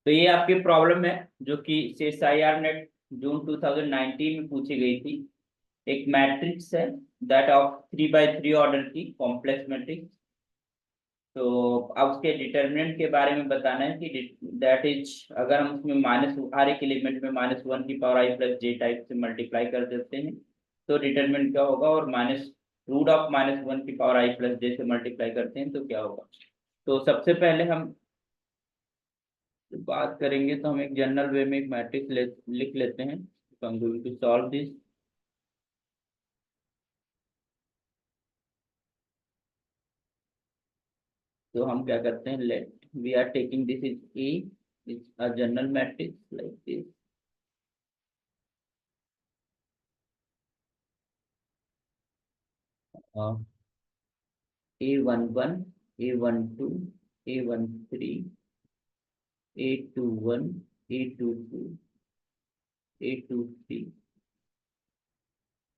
तो ये आपकी प्रॉब्लम है जो कि CSIR नेट जून 2019 में पूछी गई थी। एक मैट्रिक्स है दैट ऑफ 3 by 3 ऑर्डर की कॉम्प्लेक्स मैट्रिक्स। तो अब उसके डिटर्मिनेंट के बारे में बताना है कि दैट इज, अगर हम उसमें माइनस हर एक एलिमेंट में -1 की पावर i+j टाइप से मल्टीप्लाई कर देते हैं तो डिटर्मिनेंट क्या होगा, और -√−1 की पावर i+j से मल्टीप्लाई करते हैं तो क्या होगा। तो सबसे पहले हम बात करेंगे तो हम एक जनरल वे में एक मैट्रिक्स लिख लेते हैं। तो हम गोइंग टू सॉल्व दिस। तो हम क्या करते हैं, let we are taking this is a, is a general matrix like this. A11, A12, A13, A21, A22, A23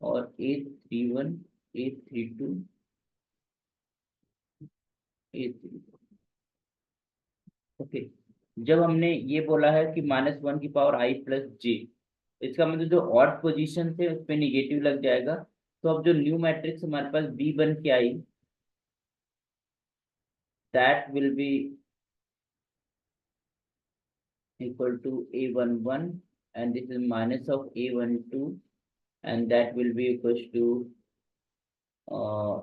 और A31, A32, A3। ओके। जब हमने ये बोला है कि -1 की पावर i+j, इसका मतलब जो ऑड पोजीशन थे उस पे निगेटिव लग जाएगा। तो अब जो न्यू मैट्रिक्स हमारे पास बी बन के आई, that will be equal to A11 and this is minus of A12 and that will be equals to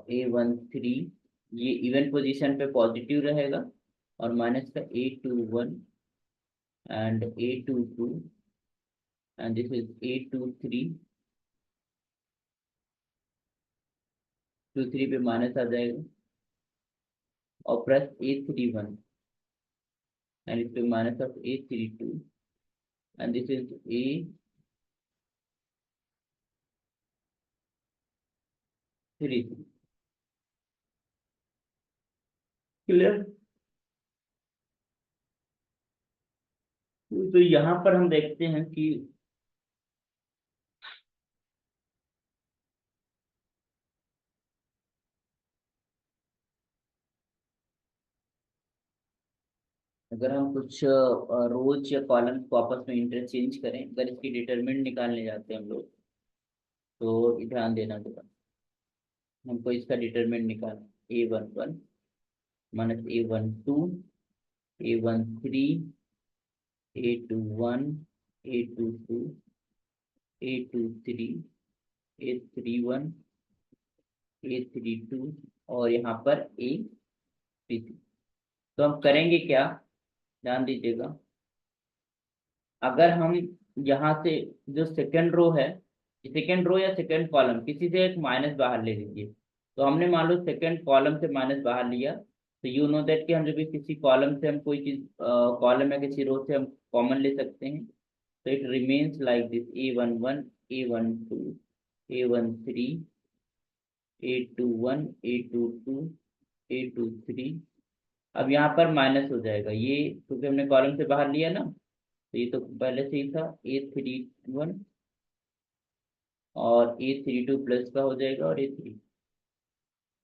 A13। ये इवन पोजीशन पे पॉजिटिव रहेगा, और माइनस का A21 and A22 and this is A23। 23 पे minus आ जाएगा और plus A31 and इस पे minus of A32 and this is A33। क्लियर। तो यहाँ पर हम देखते हैं कि अगर हम कुछ रोज या कॉलम्स को आपस में इंटरचेंज करें, अगर इसकी डिटरमिनेंट निकालने जाते हैं हम लोग, तो ध्यान देना होगा। हमको इसका डिटरमिनेंट निकालना, A11 minus A12, A13, A21, A22, A23, A31, A32 और यहाँ पर A33। तो हम करेंगे क्या, ध्यान दीजिएगा। अगर हम यहाँ से जो सेकंड रो है, सेकंड रो या सेकंड कॉलम किसी से एक माइनस बाहर ले लीजिए। तो हमने मान लो सेकंड कॉलम से माइनस बाहर लिया, तो यू नो दैट कि हम जब भी किसी कॉलम से हम कोई चीज कॉलम या किसी रो से हम कॉमन ले सकते हैं। तो it remains like this, A11, A12, A13, A21, A22, A23। अब यहाँ पर माइनस हो जाएगा ये, क्योंकि हमने कॉलम से बाहर लिया ना। तो ये तो पहले से ही था A31 और A32 प्लस का हो जाएगा और A3।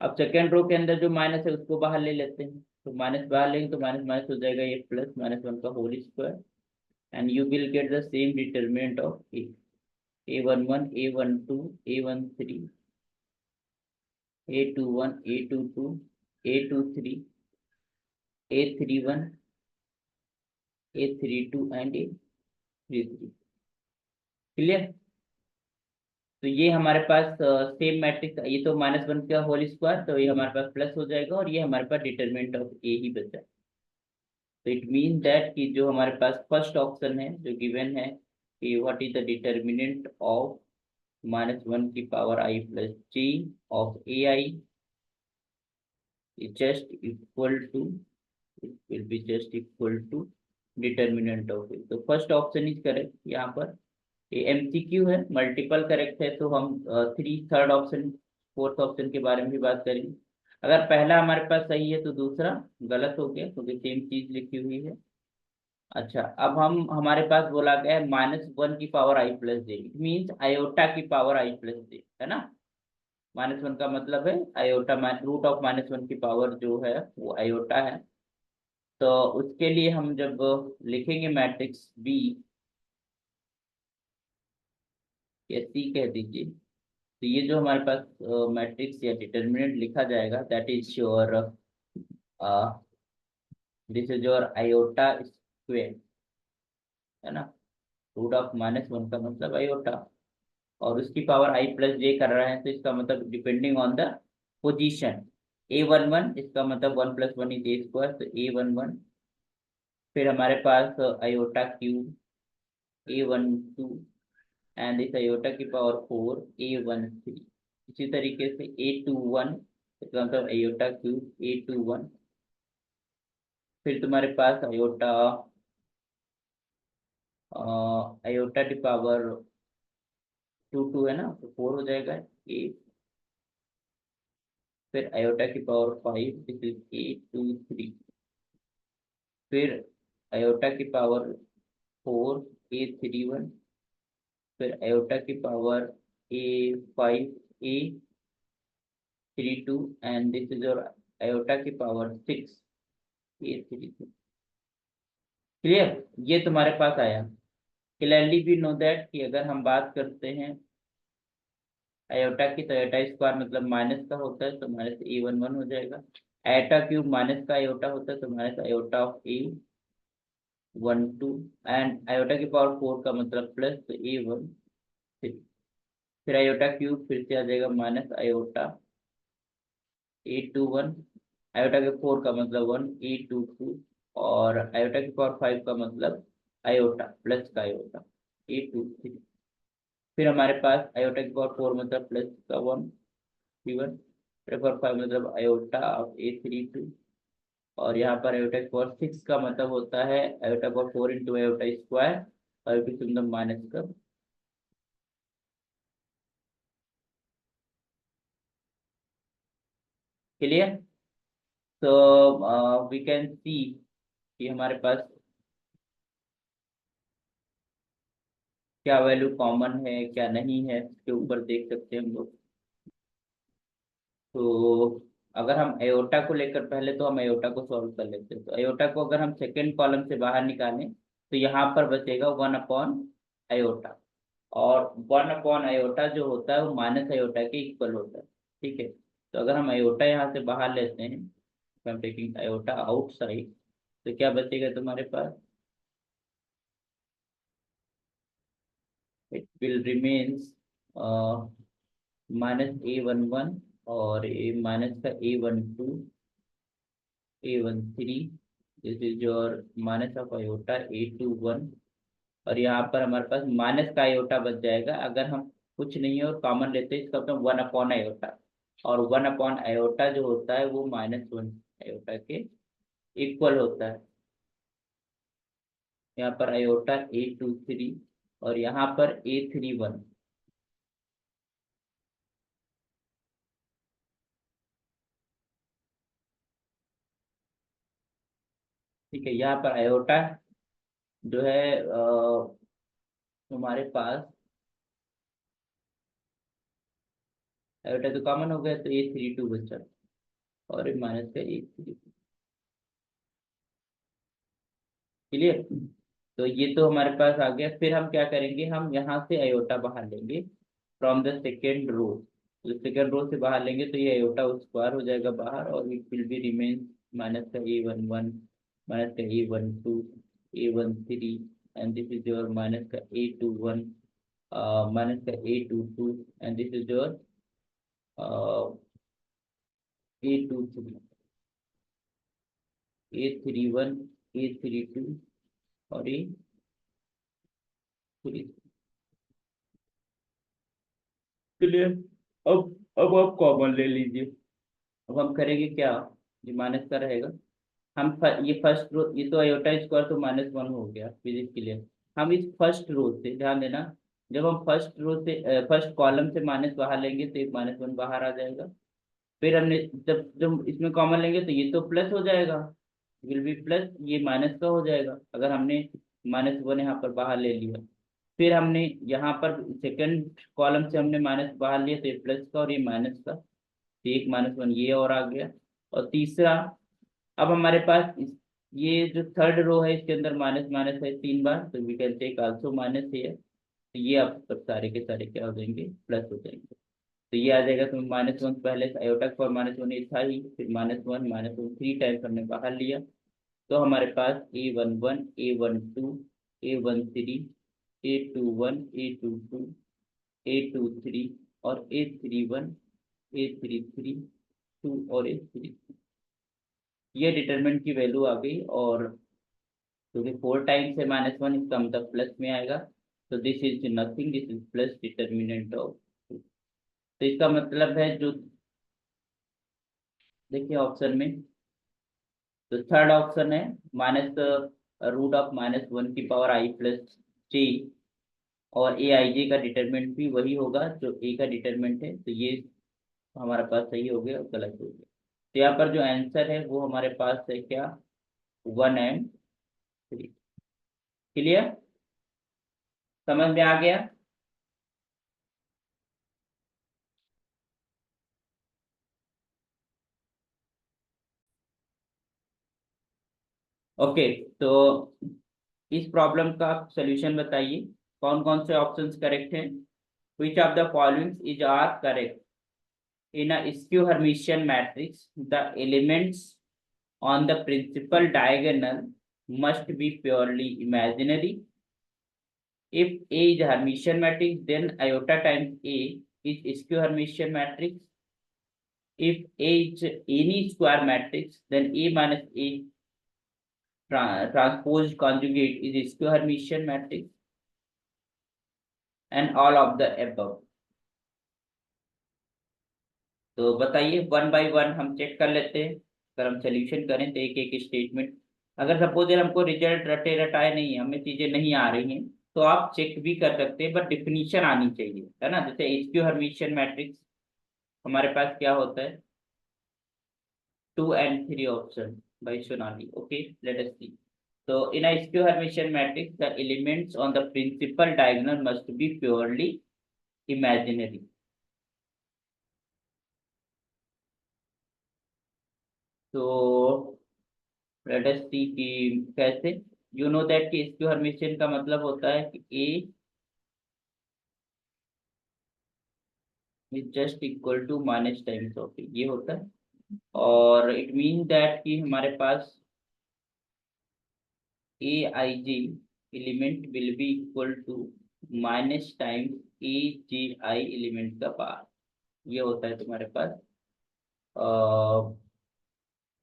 अब सेकेंड रो के अंदर जो माइनस है उसको बाहर ले लेते हैं, तो माइनस बाहर लेंगे तो माइनस माइनस हो जाएगा, ये प्लस -1 का whole square and you will get the same determinant of A11, A12, A13, A21, A22, A23, A31, A32 and A33। क्लियर। तो ये हमारे पास सेम मैट्रिक्स, ये तो -1 का होल स्क्वायर, तो ये हमारे पास प्लस हो जाएगा और ये हमारे पास डिटरमिनेंट ऑफ ए ही बचा। तो इट मीन दैट कि जो हमारे पास फर्स्ट ऑप्शन है जो गिवन है कि what is the determinant of -1 की power i+j of ai is just equal to, it will be just equal to determinant of A. तो फर्स्ट ऑप्शन इज करेक्ट यहाँ पर। ये एमसीक्यू है, मल्टीपल करेक्ट है, तो हम थर्ड ऑप्शन फोर्थ ऑप्शन के बारे में भी बात करेंगे। अगर पहला हमारे पास सही है तो दूसरा गलत हो गया, क्योंकि सेम चीज लिखी हुई है। अच्छा, अब हम हमारे पास बोला गया है -1 की power i+j, it means iota की पावर i+j, है ना। -1 का मतलब है आयोटा, रूट ऑफ -1 की पावर जो है वो आयोटा है। तो उसके लिए हम जब लिखेंगे मैट्रिक्स बी या सी कह दीजिए, तो ये जो हमारे पास मैट्रिक्स या डिटर्मिनेंट लिखा जाएगा, that is your this is your iota square, है ना। √-1 का मतलब आयोटा, और उसकी पावर आई प्लस जे कर रहे हैं, तो इसका मतलब depending on the position. A11 इसका मतलब 1+1 इज A², तो A11। फिर हमारे पास आयोटा क्यूब A12, एंड इस आयोटा की पावर 4 A13। इसी तरीके से A21, इसका मतलब आयोटा क्यूब A21। फिर तुम्हारे पास आयोटा की पावर 2 है ना, तो 4 हो जाएगा ए। फिर आयोटा की पावर 5, दिस इज A23। फिर आयोटा की पावर 4 A31। फिर आयोटा की power A5 A32, and this is और आयोटा की पावर 6 A32। क्लियर, ये तुम्हारे पास आया। क्लियरली वी नो दैट कि अगर हम बात करते हैं आयोटा की, तो आयोटा स्क्वायर मतलब माइनस का होता है, तो -A11 हो जाएगा। आयोटा क्यूब माइनस का आयोटा होता है, तो minus iota of A12। And iota की पावर 4 का मतलब प्लस, तो A13। फिर आयोटा क्यूब फिर से आ जाएगा माइनस आयोटा A21। आयोटा के 4 का मतलब 1 A22। और आयोटा की पावर 5 का मतलब आयोटा प्लस का आयोटा A23। फिर हमारे पास आयोटा की पावर 4 मतलब प्लस का 1 C1। फिर पावर 5 मतलब आयोटा ऑफ A32। और यहाँ पर आयोटा की पावर 6 का मतलब होता है iota power 4 into iota square, और फिर मतलब माइनस का। क्लियर। तो वी कैन सी कि हमारे पास क्या वैल्यू कॉमन है क्या नहीं है, इसके ऊपर देख सकते हैं हम लोग। तो अगर हम अयोटा को लेकर, पहले तो हम अयोटा को सॉल्व कर लेते हैं। तो अयोटा को अगर हम सेकेंड कॉलम से बाहर निकालें, तो यहाँ पर बचेगा 1/अयोटा। और 1/अयोटा जो होता है वो माइनस अयोटा के इक्वल होता है। ठीक है, तो अगर हम अयोटा यहाँ से बाहर लेते हैं, I am taking iota outside, तो क्या बचेगा तुम्हारे पास? इट विल रिमेन्स -A11, और ए माइनस का A12 A13। This is your minus of iota A21। और यहाँ पर हमारे पास माइनस का आयोटा बच जाएगा, अगर हम कुछ नहीं है और कॉमन लेते हैं, इसका मतलब 1/अयोटा। और 1/अयोटा जो होता है वो -1 अयोटा के इक्वल होता है। यहाँ पर अयोटा A23, और यहाँ पर A31। ठीक है, यहाँ पर अयोटा जो है हमारे पास अयोटा तो कॉमन हो गया, तो A32 बचा, और माइनस का A32। क्लियर। तो ये तो हमारे पास आ गया। फिर हम क्या करेंगे, हम यहाँ से अयोटा बाहर लेंगे फ्रॉम द सेकेंड रो। तो सेकेंड रो से बाहर लेंगे, तो ये अयोटा स्क्वायर हो जाएगा बाहर, और it will be remain minus का A11, माइनस का A12 A13, and this is your minus का A21, माइनस का A22, and this is your A23, A31, A32, और A3। क्लियर। अब आप कॉमन ले लीजिए। अब हम करेंगे क्या, ये माइनस का रहेगा। ये फर्स्ट रो, ये तो आयोटा स्क्वायर तो -1 हो गया फिजिक्स के लिए। हम इस फर्स्ट रो से ध्यान देना, जब हम फर्स्ट रो से फर्स्ट कॉलम से माइनस बाहर लेंगे, तो एक -1 बाहर आ जाएगा। फिर हमने जब जब इसमें कॉमन लेंगे, तो ये तो प्लस हो जाएगा, विल बी प्लस, ये माइनस का हो जाएगा अगर हमने -1 यहाँ पर बाहर ले लिया। फिर हमने यहाँ पर सेकंड कॉलम से हमने माइनस बाहर लिया, तो ये प्लस का और ये माइनस का, तो एक -1 ये और आ गया। और तीसरा, अब हमारे पास ये जो थर्ड रो है इसके अंदर माइनस माइनस है 3 बार, तो we can take also minus है। तो ये आप सब सारे के सारे क्या हो जाएंगे, प्लस हो जाएंगे। तो ये आ जाएगा, तो -1 पहले आयोटा फॉर -1 ये था ही, फिर -1 -1 3 टाइम्स हमने बाहर लिया। तो हमारे पास A11 A12 A13 A21 A22 A23 और A31 A33 2 और A33, ये डिटरमिनेंट की वैल्यू आ गई। और क्योंकि 4 टाइम्स है -1, इसका मतलब प्लस में आएगा। तो this is nothing, this is plus determinant of. तो इसका मतलब है जो, देखिए ऑप्शन में, तो थर्ड ऑप्शन है -√(-1) की पावर i+j, और ए आई जे का डिटरमिनेंट भी वही होगा जो ए का डिटरमिनेंट है। तो ये हमारे पास सही हो गया और गलत हो गया। तो यहाँ पर जो आंसर है वो हमारे पास है क्या, 1 और 3। क्लियर, समझ में आ गया। ओके, तो इस प्रॉब्लम का सॉल्यूशन बताइए, कौन कौन से ऑप्शंस करेक्ट हैं। Which of the following is are correct. In a skew Hermitian matrix, the elements on the principal diagonal must be purely imaginary. If A is a Hermitian matrix, then iota times A is skew Hermitian matrix. If A is any square matrix, then A minus A transposed conjugate is skew Hermitian matrix, and all of the above. तो बताइए, 1 bye 1 हम check कर लेते हैं। अगर हम solution करें तो एक एक स्टेटमेंट, अगर सपोज हमको रिजल्ट रटे रटाए नहीं है, हमें चीजें नहीं आ रही हैं, तो आप चेक भी कर सकते हैं, बट डिफिनीशन आनी चाहिए, है ना। जैसे एचक्यू हर्मिशियन मैट्रिक्स हमारे पास क्या होता है, 2 and 3 option by Sonali. Okay, let us see. तो in a skew Hermitian matrix, the elements on the principal diagonal must be purely imaginary. तो लेट अस सी कि कैसे। यू नो दैट कि skew Hermitian का मतलब होता है कि A is just equal to minus times of A, ये होता है। और इट मीन दैट कि हमारे पास A I J element will be equal to minus times A J I element का पार, ये होता है तुम्हारे पास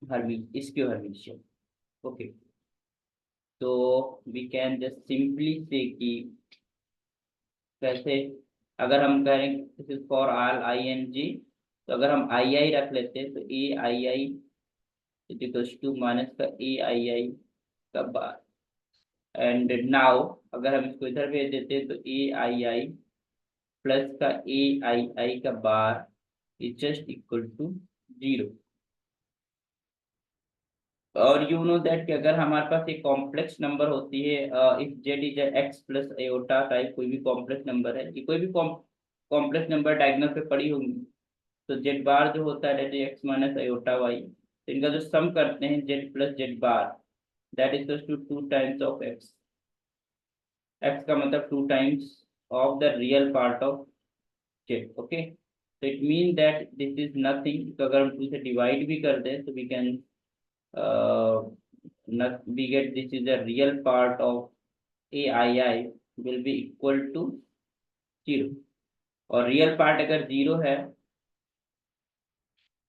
हर्मी स्क्यू हर्मिशियन। ओके, तो वी कैन जस्ट सिंपली से कि कैसे, अगर हम करें this is for all I N G, तो अगर हम आई आई रख लेते हैं तो A I I equals to minus का ए आई आई का बार। एंड नाउ अगर हम इसको इधर भेज देते हैं तो ए आई आई प्लस का ए आई आई का bar is just equal to 0। और यू नो दैट कि अगर हमारे पास एक कॉम्प्लेक्स नंबर होती है, if Z is x plus aorta type कोई भी कॉम्प्लेक्स नंबर है, कि कोई भी कॉम्प्लेक्स नंबर डायगोनल पे पड़ी होंगी, तो जेड बार जो होता है that is X minus iota Y, तो इनका जो सम करते हैं Z plus Z bar, that is two 2 times of X. X का मतलब 2 times of the real part of Z. Okay, तो it mean that this is nothing, तो अगर हम 2 से डिवाइड भी कर दें तो we can we get this is a real part of AII will be equal to 0। और रियल पार्ट अगर 0 है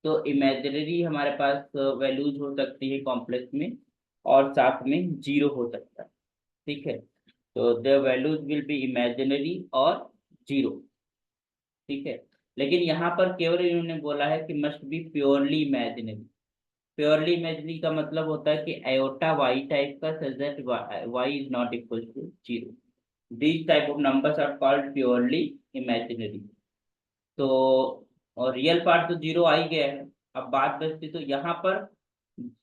तो इमेजिनरी हमारे पास वैल्यूज हो सकती है कॉम्प्लेक्स में, और साथ में 0 हो सकता है। ठीक है, तो the values will be imaginary और 0। ठीक है, लेकिन यहाँ पर केवल इन्होंने बोला है कि must be purely imaginary. Purely imaginary का मतलब होता है कि आयोटा वाई टाइप का such that Y is not equal to 0। These type of numbers are called purely imaginary। तो और रियल पार्ट तो 0 आ ही गया है। अब बात बचती तो यहाँ पर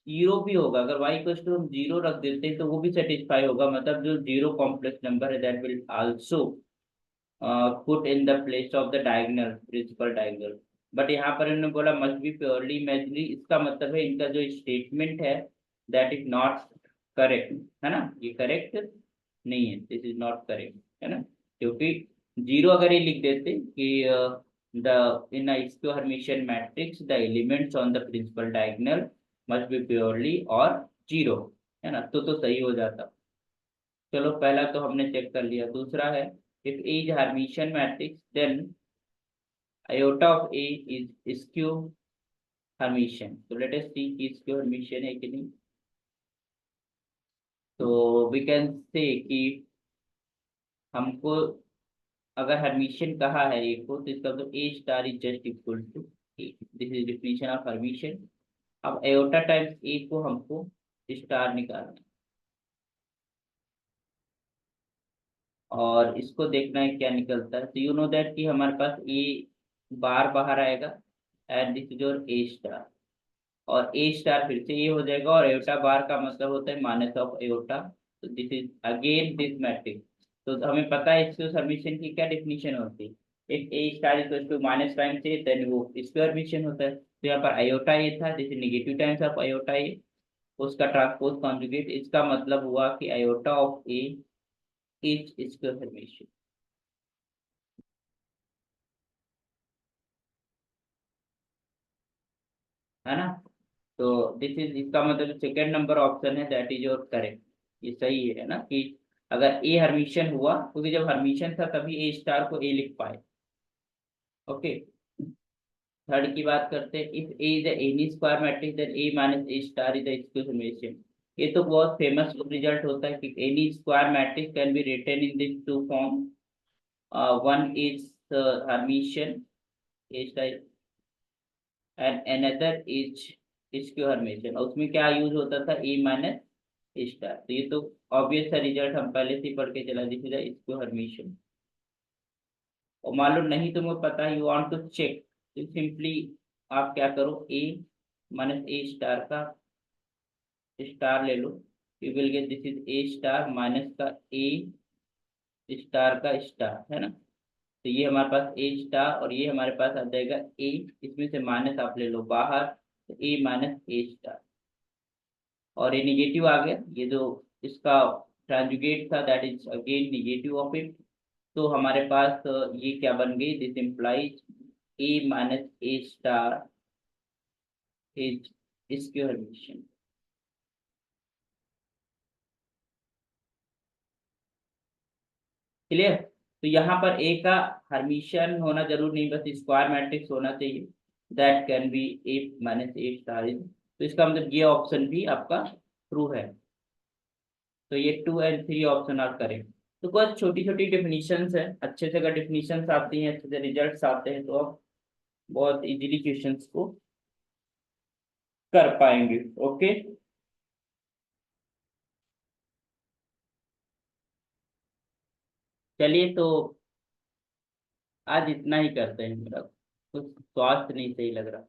0 भी होगा, अगर y इक्वल टू हम 0 रख देते हैं तो वो भी सेटिस्फाई होगा, मतलब जो 0 कॉम्प्लेक्स नंबर है that will also put in the place of the diagonal principal diagonal. But यहाँ पर इन्होंने बोला मस्ट बी प्योरली इमेजिनरी, इसका मतलब है इनका जो स्टेटमेंट है दैट इज नॉट करेक्ट, है ना, ये करेक्ट नहीं है, दिस इज नॉट करेक्ट, है ना, क्योंकि जीरो अगर ये लिख देते कि the in a square Hermitian matrix the elements on the principal diagonal must be purely और जीरो, है ना, तो सही हो जाता। चलो पहला तो हमने चेक कर लिया। दूसरा है if A is Hermitian matrix then iota of A is skew Hermitian. तो लेट अस सी कि स्क्यू हर्मिशियन है कि नहीं। तो वी कैन से कि हमको अगर हर्मिशियन कहा है ए को, तो इसका मतलब A star is just equal to A, this is definition of Hermitian. अब एयोटा टाइम्स ए को हमको स्टार निकालना है और इसको देखना है क्या निकलता है। तो यू नो दैट कि हमारे पास ए बार बाहर आएगा and this is your A star, और ए स्टार फिर से ये हो जाएगा, और एयोटा बार का मतलब होता है माइनस ऑफ एयोटा। तो this is again this matrix. तो हमें पता है इसके सबमिशन की क्या डेफिनेशन होती है, if A star equal to minus times A then वो स्क्वायर मिशन होता है। तो यहाँ पर आयोटा ए था, जैसे negative times of iota A, उसका ट्रांसपोज कॉन्जुगेट, इसका मतलब हुआ कि iota of A is square Hermitian, है ना। तो दिस इज, इसका मतलब सेकेंड नंबर ऑप्शन है दैट इज योर करेक्ट, ये सही है ना, कि अगर ए हर्मिशियन हुआ, क्योंकि जब हर्मिशियन था तभी ए स्टार को ए लिख पाए। ओके, थर्ड की बात करते हैं, if A is any square matrix then A minus A star is the square Hermitian. ये तो बहुत फेमस रिजल्ट होता है कि any square matrix can be written in this two form, one is Hermitian A star and another is square Hermitian, और उसमें क्या use होता था, ए माइनस स्टार। तो ये तो ऑब्वियस सा रिजल्ट हम पहले से ही पढ़ के चला, दिख जाए इसको हर्मिशियन। और मालूम नहीं तुम्हें पता, यू वांट टू चेक, तो सिंपली आप क्या करो, ए माइनस ए स्टार का स्टार ले लो, you will get this is A star minus का ए स्टार का स्टार, है ना। तो ये हमारे पास ए स्टार और ये हमारे पास आ जाएगा ए, इसमें से माइनस आप ले लो बाहर, तो ए माइनस ए स्टार, और ये निगेटिव आ गया, ये जो इसका ट्रांजुगेट था that is again negative of it. तो हमारे पास ये क्या बन गई, this implies A minus A star is square Hermitian. Clear. तो यहाँ पर ए का हर्मिशियन होना जरूर नहीं, बस स्क्वायर मैट्रिक्स होना चाहिए, that can be A minus A star is. तो इसका मतलब ये ऑप्शन भी आपका ट्रू है। तो ये 2 और 3 ऑप्शन आप करें। तो कुछ छोटी छोटी डेफिनेशंस है, अच्छे से अगर डेफिनेशंस आती हैं, अच्छे से रिजल्ट्स आते हैं, तो आप बहुत इजीली क्वेश्चंस को कर पाएंगे। ओके, चलिए तो आज इतना ही करते हैं, मेरा कुछ स्वास्थ्य नहीं सही लग रहा।